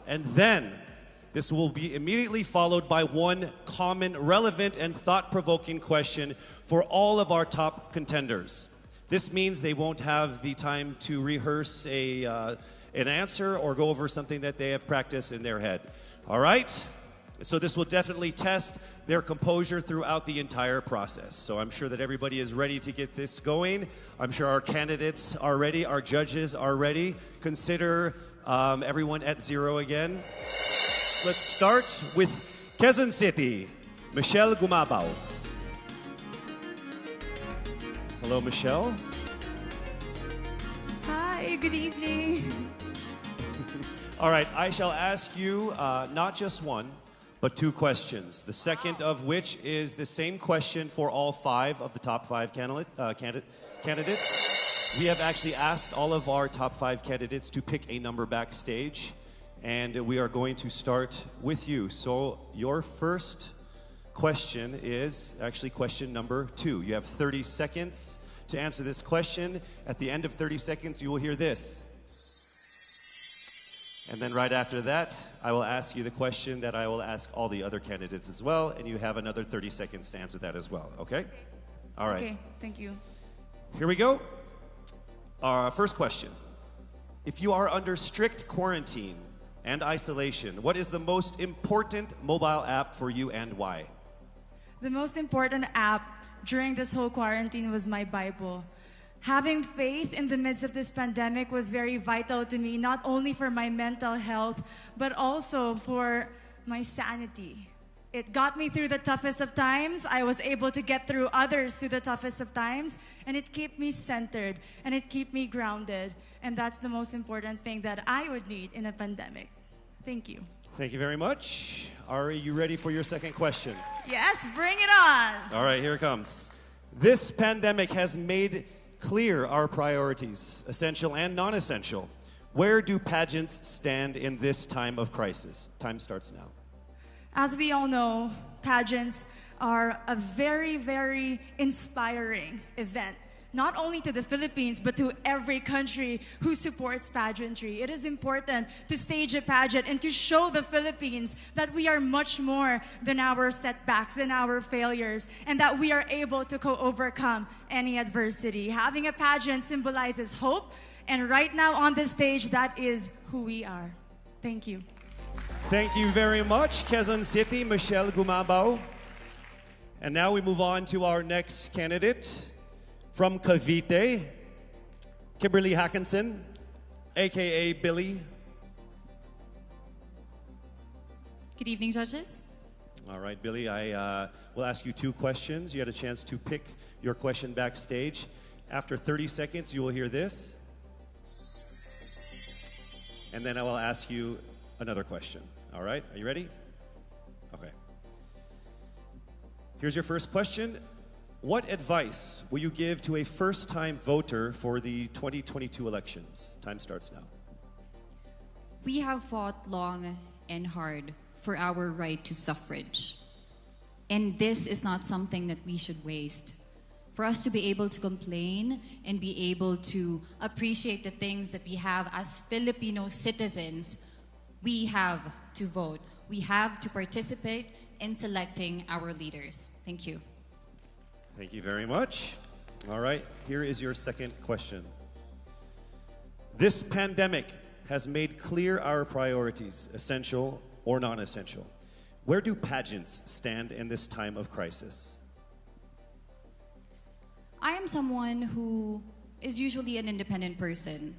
And then this will be immediately followed by one common, relevant, and thought-provoking question for all of our top contenders. This means they won't have the time to rehearse an answer or go over something that they have practiced in their head. All right? So this will definitely test their composure throughout the entire process. So I'm sure that everybody is ready to get this going. I'm sure our candidates are ready, our judges are ready. Consider everyone at zero again. Let's start with Quezon City, Michelle Gumabao. Hello, Michelle. Hi, good evening. All right, I shall ask you not just one, but two questions. The second of which is the same question for all five of the top five candidates. We have actually asked all of our top five candidates to pick a number backstage, and we are going to start with you. So your first question is actually question number 2. You have 30 seconds to answer this question. At the end of 30 seconds, you will hear this. And then right after that, I will ask you the question that I will ask all the other candidates as well, and you have another 30 seconds to answer that as well, okay? All right. Okay, thank you. Here we go. Our first question. If you are under strict quarantine and isolation, what is the most important mobile app for you and why? The most important app during this whole quarantine was my Bible. Having faith in the midst of this pandemic was very vital to me, not only for my mental health, but also for my sanity. It got me through the toughest of times. I was able to get through others through the toughest of times, and it kept me centered, and it kept me grounded. And that's the most important thing that I would need in a pandemic. Thank you. Thank you very much. Are you ready for your second question? Yes, bring it on. All right, here it comes. This pandemic has made clear our priorities, essential and non-essential. Where do pageants stand in this time of crisis? Time starts now. As we all know, pageants are a very, very inspiring event, not only to the Philippines, but to every country who supports pageantry. It is important to stage a pageant and to show the Philippines that we are much more than our setbacks, than our failures, and that we are able to overcome any adversity. Having a pageant symbolizes hope, and right now on the stage, that is who we are. Thank you. Thank you very much, Quezon City, Michelle Gumabao. And now we move on to our next candidate. From Cavite, Kimberly Hackinson, a.k.a. Billy. Good evening, judges. All right, Billy, I will ask you two questions. You had a chance to pick your question backstage. After 30 seconds, you will hear this. And then I will ask you another question. All right, are you ready? Okay. Here's your first question. What advice will you give to a first-time voter for the 2022 elections? Time starts now. We have fought long and hard for our right to suffrage. And this is not something that we should waste. For us to be able to complain and be able to appreciate the things that we have as Filipino citizens, we have to vote. We have to participate in selecting our leaders. Thank you. Thank you very much. All right, here is your second question. This pandemic has made clear our priorities, essential or non-essential. Where do pageants stand in this time of crisis? I am someone who is usually an independent person.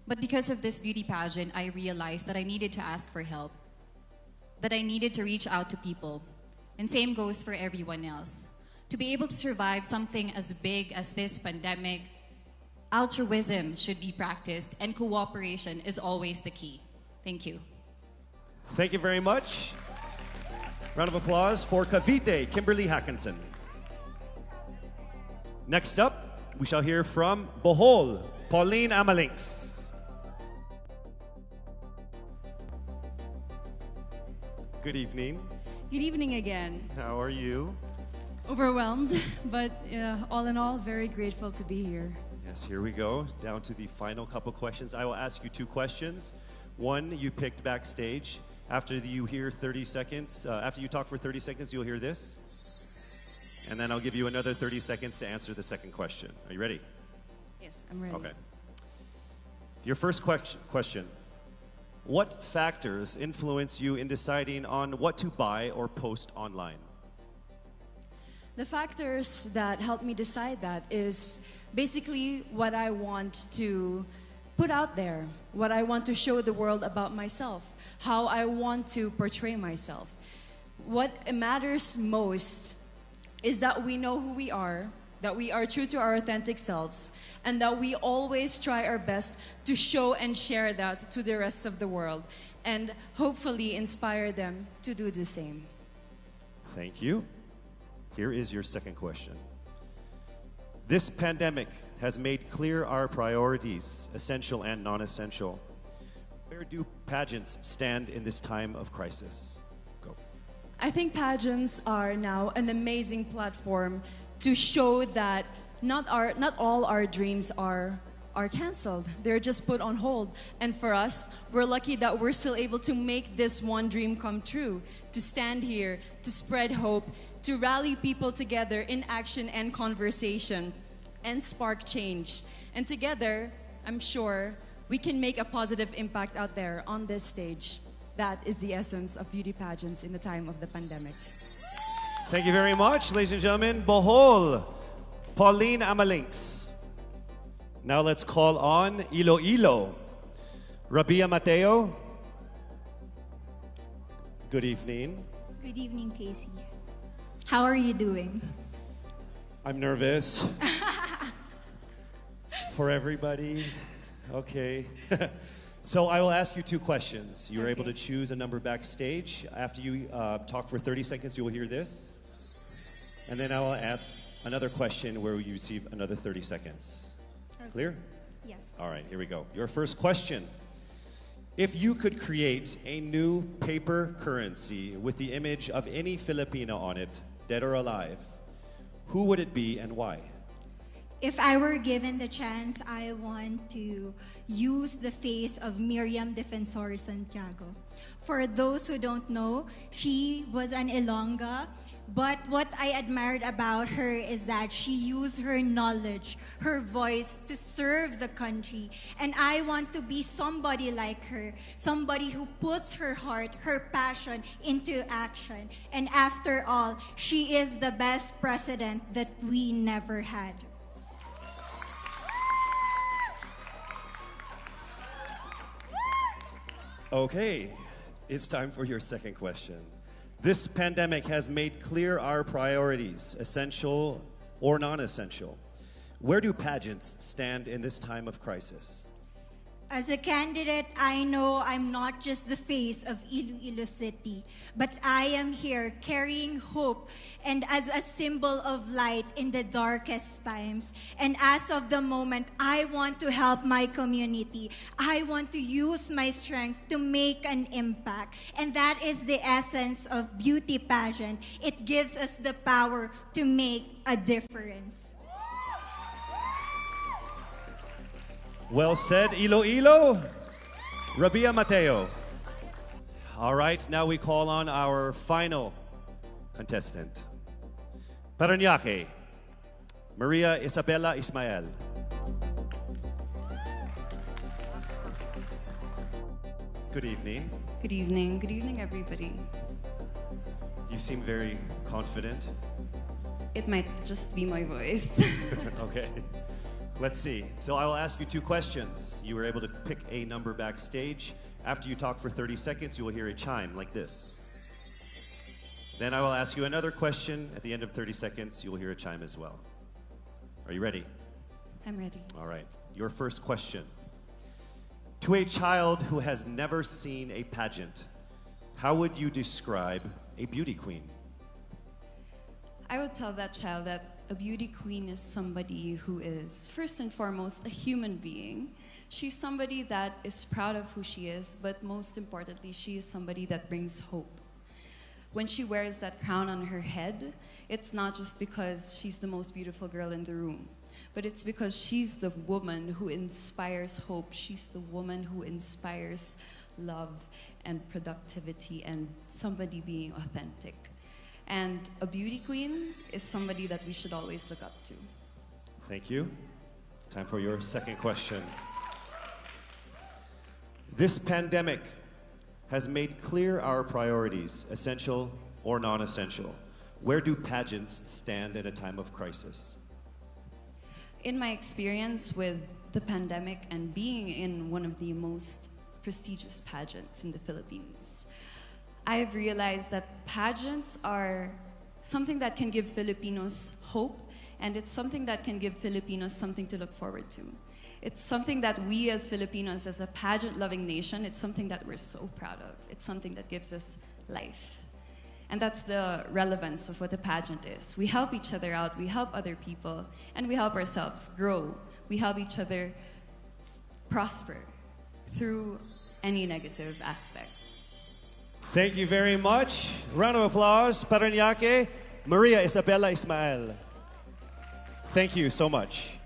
But because of this beauty pageant, I realized that I needed to ask for help, that I needed to reach out to people. And same goes for everyone else. To be able to survive something as big as this pandemic, altruism should be practiced, and cooperation is always the key. Thank you. Thank you very much. Round of applause for Cavite, Kimberly Hackinson. Next up, we shall hear from Bohol, Pauline Amalinks. Good evening. Good evening again. How are you? Overwhelmed, but all in all, very grateful to be here. Yes, here we go. Down to the final couple questions. I will ask you two questions. One you picked backstage. After you hear 30 seconds, after you talk for 30 seconds, you'll hear this. And then I'll give you another 30 seconds to answer the second question. Are you ready? Yes, I'm ready. Okay. Your first question. What factors influence you in deciding on what to buy or post online? The factors that help me decide that is basically what I want to put out there, what I want to show the world about myself, how I want to portray myself. What matters most is that we know who we are, that we are true to our authentic selves, and that we always try our best to show and share that to the rest of the world, and hopefully inspire them to do the same. Thank you. Here is your second question. This pandemic has made clear our priorities, essential and non-essential. Where do pageants stand in this time of crisis? Go. I think pageants are now an amazing platform to show that not all our dreams are canceled. They're just put on hold. And for us, we're lucky that we're still able to make this one dream come true, to stand here, to spread hope, to rally people together in action and conversation, and spark change. And together, I'm sure, we can make a positive impact out there on this stage. That is the essence of beauty pageants in the time of the pandemic. Thank you very much, ladies and gentlemen. Bohol, Pauline Amalinks. Now let's call on Iloilo, Rabia Mateo. Good evening. Good evening, Casey. How are you doing? I'm nervous. For everybody. Okay. So I will ask you two questions. You're able to choose a number backstage. After you talk for 30 seconds, you will hear this. And then I will ask another question where you receive another 30 seconds. Okay. Clear? Yes. All right, here we go. Your first question. If you could create a new paper currency with the image of any Filipino on it, dead or alive, who would it be and why? If I were given the chance, I want to use the face of Miriam Defensor Santiago. For those who don't know, she was an Ilongga, but what I admired about her is that she used her knowledge, her voice to serve the country. And I want to be somebody like her, somebody who puts her heart, her passion into action. And after all, she is the best president that we never had. Okay, it's time for your second question. This pandemic has made clear our priorities, essential or non-essential. Where do pageants stand in this time of crisis? As a candidate, I know I'm not just the face of Iloilo City, but I am here carrying hope and as a symbol of light in the darkest times. And as of the moment, I want to help my community. I want to use my strength to make an impact. And that is the essence of beauty pageant. It gives us the power to make a difference. Well said, Iloilo. Rabia Mateo. All right, now we call on our final contestant. Parañaque, Maria Isabella Ismael. Good evening. Good evening. Good evening, everybody. You seem very confident. It might just be my voice. Okay. Let's see. So I will ask you two questions. You were able to pick a number backstage. After you talk for 30 seconds, you will hear a chime like this. Then I will ask you another question. At the end of 30 seconds, you will hear a chime as well. Are you ready? I'm ready. All right. Your first question. To a child who has never seen a pageant, how would you describe a beauty queen? I would tell that child that a beauty queen is somebody who is, first and foremost, a human being. She's somebody that is proud of who she is, but most importantly, she is somebody that brings hope. When she wears that crown on her head, it's not just because she's the most beautiful girl in the room, but it's because she's the woman who inspires hope. She's the woman who inspires love and productivity and somebody being authentic. And a beauty queen is somebody that we should always look up to. Thank you. Time for your second question. This pandemic has made clear our priorities, essential or non-essential. Where do pageants stand in a time of crisis? In my experience with the pandemic and being in one of the most prestigious pageants in the Philippines, I've realized that pageants are something that can give Filipinos hope, and it's something that can give Filipinos something to look forward to. It's something that we as Filipinos, as a pageant-loving nation, it's something that we're so proud of. It's something that gives us life. And that's the relevance of what a pageant is. We help each other out, we help other people, and we help ourselves grow. We help each other prosper through any negative aspect. Thank you very much. Round of applause, Parañaque, Maria Isabella Ismael. Thank you so much.